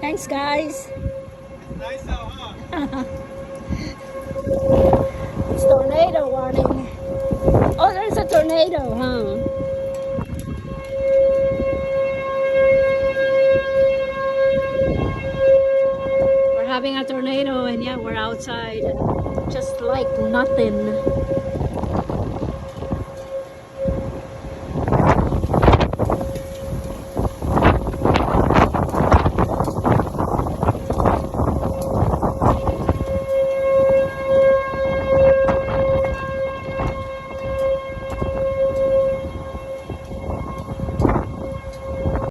Thanks, guys. Nice out, huh? It's tornado warning. Oh, there's a tornado, huh? We're having a tornado, and yeah, we're outside. Just like nothing.